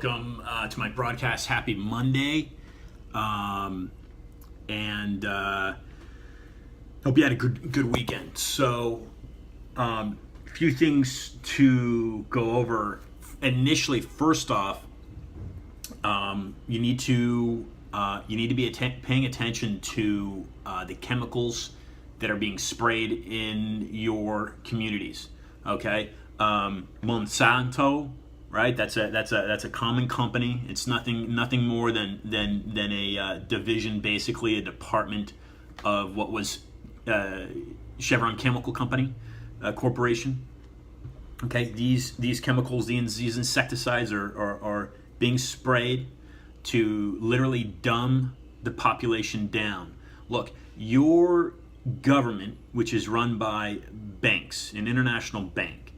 welcome to my broadcast. Happy Monday, and hope you had a good weekend. So, a few things to go over. Initially, first off, you need to be paying attention to the chemicals that are being sprayed in your communities. Okay, Monsanto. Right, that's a common company. It's nothing more than a division, basically a department of what was Chevron Chemical Company Corporation. Okay, these chemicals, these insecticides are being sprayed to literally dumb the population down. Look, your government, which is run by banks, an international bank.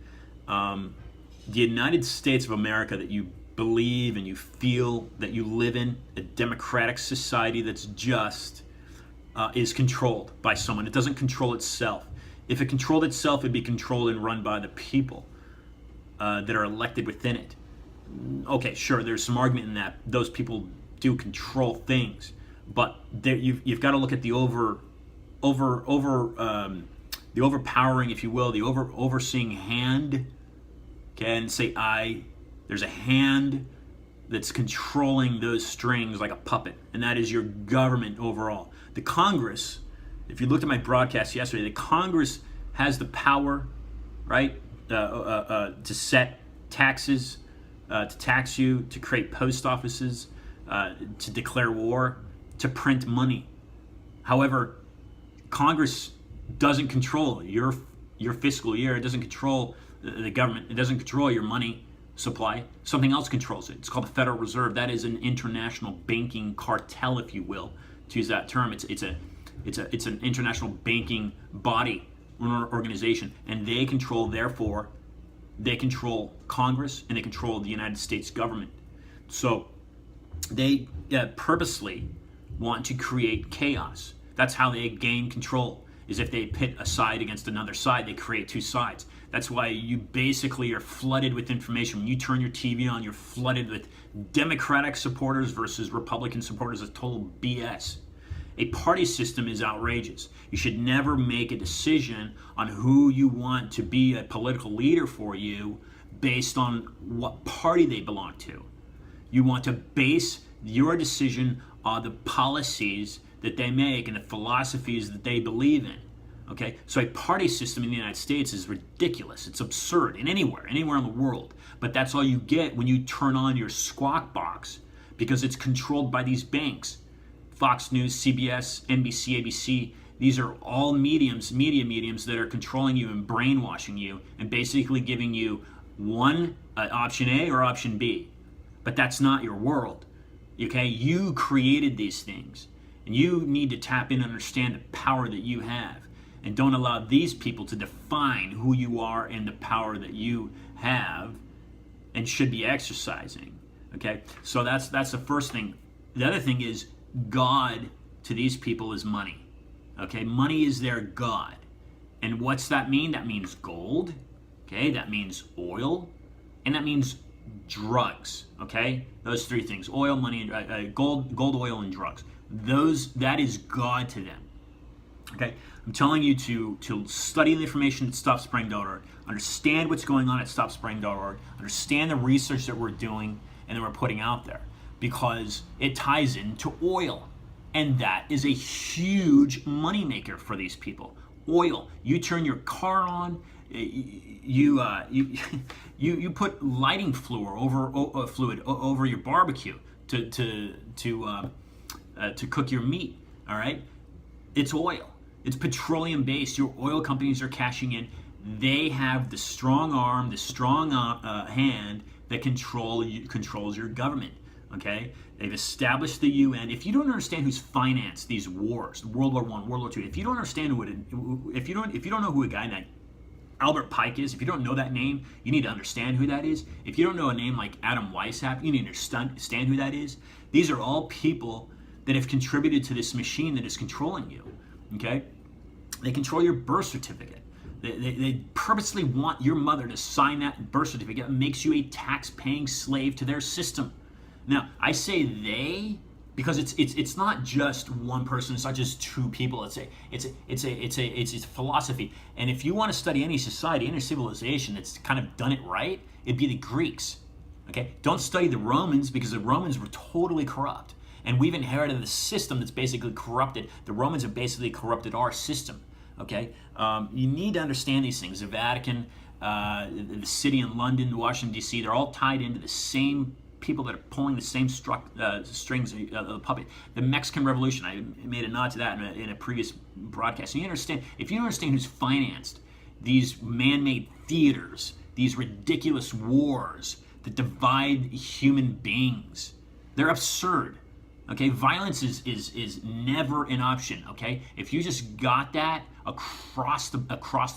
The United States of America that you believe and you feel that you live in, a democratic society that's just, is controlled by someone. It doesn't control itself. If it controlled itself, it'd be controlled and run by the people that are elected within it. Okay, sure, there's some argument in that. Those people do control things, but you've got to look at the the overpowering, if you will, the overseeing hand. Okay, and say there's a hand that's controlling those strings like a puppet, and that is your government overall. The Congress, if you looked at my broadcast yesterday, the Congress has the power, right, to set taxes, to tax you, to create post offices, to declare war, to print money. However, Congress doesn't control your fiscal year. It doesn't control the government. It doesn't control your money supply. Something else controls it. It's called the Federal Reserve. That is an international banking cartel, if you will, to use that term. It's an international banking body or organization, and they control. Therefore, they control Congress and they control the United States government. So they purposely want to create chaos. That's how they gain control. Is if they pit a side against another side, they create two sides. That's why you basically are flooded with information. When you turn your TV on, you're flooded with Democratic supporters versus Republican supporters. It's total BS. A party system is outrageous. You should never make a decision on who you want to be a political leader for you based on what party they belong to. You want to base your decision on the policies that they make and the philosophies that they believe in. Okay, so a party system in the United States is ridiculous. It's absurd anywhere in the world. But that's all you get when you turn on your squawk box, because it's controlled by these banks. Fox News, CBS, NBC, ABC, these are all media mediums that are controlling you and brainwashing you and basically giving you one option A or option B. But that's not your world. Okay, you created these things, and you need to tap in and understand the power that you have. And don't allow these people to define who you are and the power that you have and should be exercising. Okay, so that's the first thing. The other thing is, God to these people is money. Okay, money is their God. And what's that mean? That means gold. Okay, that means oil, and that means drugs. Okay, those three things: oil, money, and gold, oil, and drugs. That is God to them. Okay, I'm telling you to study the information at stopspraying.org, understand what's going on at stopspraying.org, understand the research that we're doing and that we're putting out there, because it ties into oil, and that is a huge moneymaker for these people. Oil, you turn your car on, you put lighting fluid over your barbecue to cook your meat. All right, it's oil. It's petroleum based. Your oil companies are cashing in. They have the strong arm, the strong hand that controls your government. Okay, they've established the UN. If you don't understand who's financed these wars, World War I, World War II, if you don't understand if you don't know who a guy like Albert Pike is, if you don't know that name, you need to understand who that is. If you don't know a name like Adam Weishaupt, you need to understand who that is. These are all people that have contributed to this machine that is controlling you. Okay, they control your birth certificate. They purposely want your mother to sign that birth certificate that makes you a tax-paying slave to their system. Now, I say they because it's not just one person. It's not just two people. It's a philosophy. And if you want to study any society, any civilization that's kind of done it right, it'd be the Greeks. Okay, don't study the Romans because the Romans were totally corrupt, and we've inherited the system that's basically corrupted. The Romans have basically corrupted our system. Okay, you need to understand these things. The Vatican, the city in London, Washington D.C., they're all tied into the same people that are pulling the same strings of the puppet. The Mexican Revolution, I made a nod to that in a previous broadcast. And you understand, if you don't understand who's financed these man-made theaters, these ridiculous wars that divide human beings, they're absurd. Okay, violence is never an option. Okay, if you just got that across the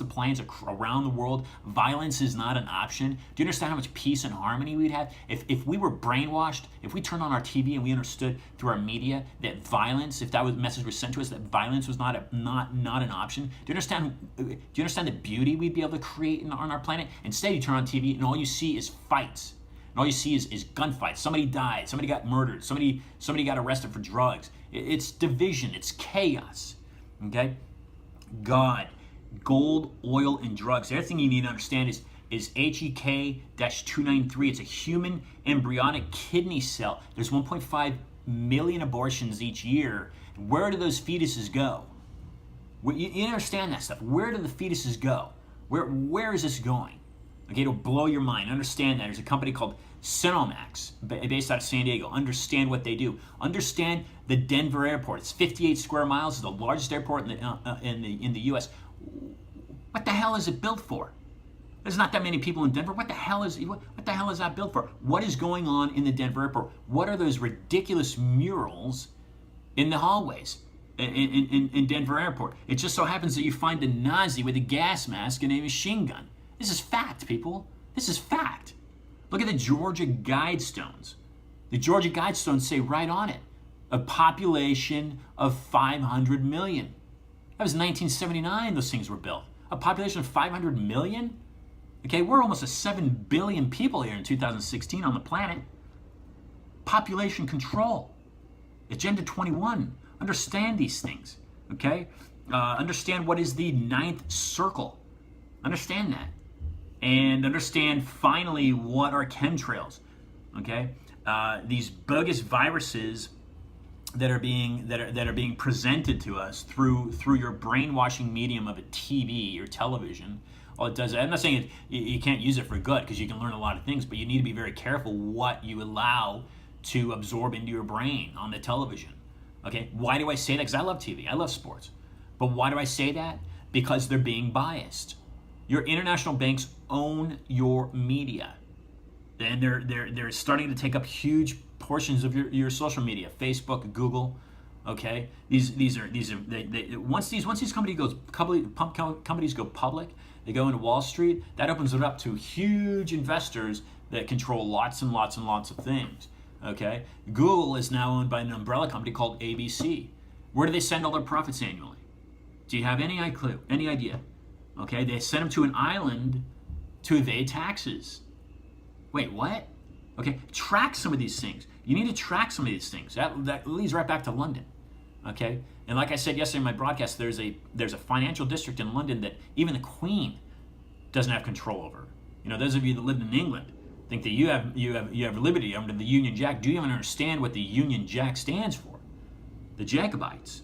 plains, around the world, violence is not an option. Do you understand how much peace and harmony we'd have if we were brainwashed? If we turned on our TV and we understood through our media that violence, if that message was sent to us, that violence was not an option. Do you understand the beauty we'd be able to create on our planet? Instead, you turn on TV and all you see is fights. And all you see is gunfights. Somebody died. Somebody got murdered. Somebody got arrested for drugs. It's division. It's chaos. Okay? God, gold, oil, and drugs. The other thing you need to understand is HEK-293. It's a human embryonic kidney cell. There's 1.5 million abortions each year. Where do those fetuses go? You understand that stuff. Where do the fetuses go? Where is this going? Okay, it'll blow your mind. Understand that. There's a company called Sinomax, based out of San Diego. Understand what they do. Understand the Denver airport. It's 58 square miles. It's the largest airport in the U.S. What the hell is it built for? There's not that many people in Denver. What the hell is that built for? What is going on in the Denver airport? What are those ridiculous murals in the hallways in Denver airport? It just so happens that you find a Nazi with a gas mask and a machine gun. This is fact, people. This is fact. Look at the Georgia Guidestones. The Georgia Guidestones say right on it, a population of 500 million. That was 1979 those things were built. A population of 500 million? Okay, we're almost a 7 billion people here in 2016 on the planet. Population control. Agenda 21. Understand these things, okay? Understand what is the ninth circle. Understand that. And understand finally what are chemtrails, okay? These bogus viruses that are being presented to us through your brainwashing medium of a TV or television. All it does, I'm not saying you can't use it for good because you can learn a lot of things, but you need to be very careful what you allow to absorb into your brain on the television. Okay, why do I say that? Because I love TV, I love sports. But why do I say that? Because they're being biased. Your international banks own your media, and they're starting to take up huge portions of your social media, Facebook, Google. Okay, these are once these companies go public, they go into Wall Street. That opens it up to huge investors that control lots and lots and lots of things. Okay, Google is now owned by an umbrella company called ABC. Where do they send all their profits annually? Do you have any clue? Any idea? Okay, they send them to an island to evade taxes. Wait, what? Okay, track some of these things. You need to track some of these things. That leads right back to London. Okay, and like I said yesterday in my broadcast, there's a financial district in London that even the Queen doesn't have control over. You know, those of you that lived in England think that you have liberty under the Union Jack. Do you even understand what the Union Jack stands for? The Jacobites.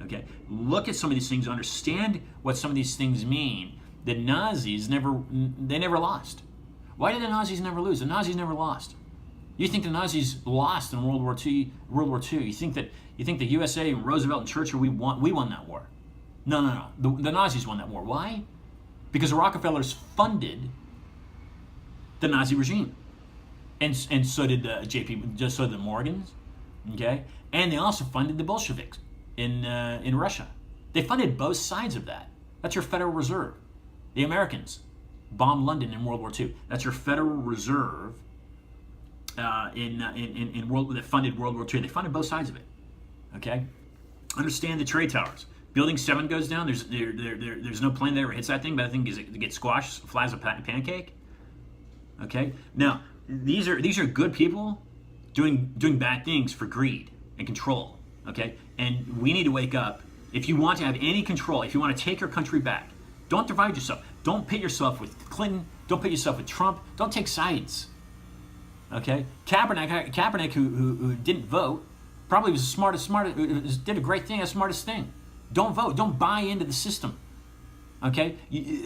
Okay, look at some of these things, understand what some of these things mean. The Nazis never lost. Why did the Nazis never lose? The Nazis never lost. You think the Nazis lost in World War II? You think the USA, Roosevelt, and Churchill, we won that war? No. The Nazis won that war. Why? Because the Rockefellers funded the Nazi regime, and so did so did the Morgans. Okay, and they also funded the Bolsheviks in Russia. They funded both sides of that. That's your Federal Reserve. The Americans bombed London in World War II. That's your Federal Reserve that funded World War II. They funded both sides of it. Okay? Understand the trade towers. Building 7 goes down. There's no plane that ever hits that thing, but I think it gets squashed, flies a pancake. Okay. Now these are good people doing bad things for greed and control. Okay. And we need to wake up. If you want to have any control, if you want to take your country back, don't divide yourself. Don't pit yourself with Clinton. Don't pit yourself with Trump. Don't take sides. Okay. Kaepernick, who didn't vote, probably was the smartest, did a great thing, the smartest thing. Don't vote. Don't buy into the system. Okay, the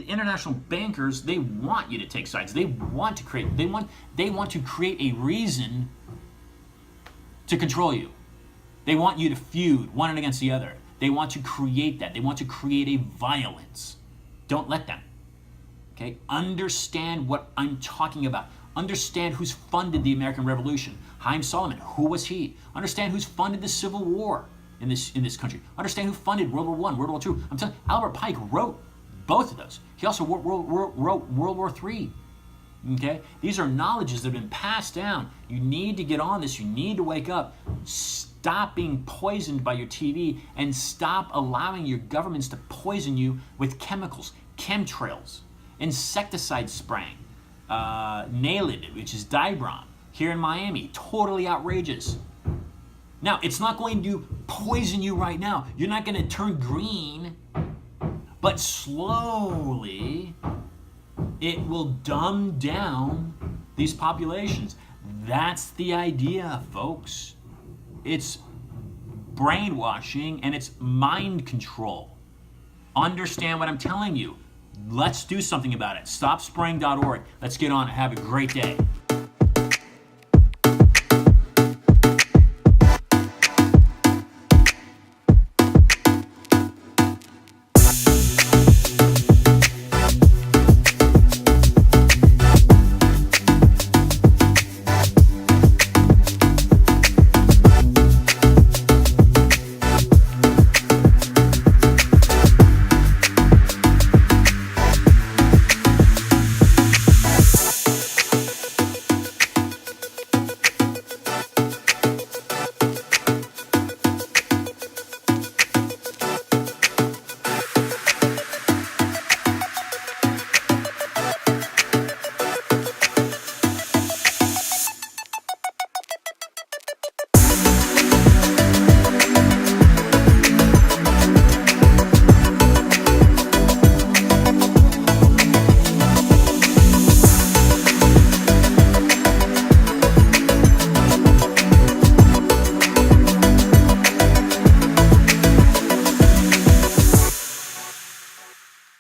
international bankers, they want you to take sides. They want to create a reason to control you. They want you to feud one against the other. They want to create that. They want to create a violence. Don't let them. Okay, understand what I'm talking about. Understand who's funded the American Revolution. Haim Solomon, who was he? Understand who's funded the Civil War in this country. Understand who funded World War I, World War II. I'm telling you, Albert Pike wrote both of those. He also wrote World War III. Okay? These are knowledges that have been passed down. You need to get on this. You need to wake up. Stop being poisoned by your TV and stop allowing your governments to poison you with chemicals, chemtrails, insecticide spraying, Naled, which is Dibrom, here in Miami. Totally outrageous. Now, it's not going to poison you right now. You're not going to turn green, but slowly it will dumb down these populations. That's the idea, folks. It's brainwashing and it's mind control. Understand what I'm telling you. Let's do something about it. StopSpraying.org. Let's get on it. Have a great day.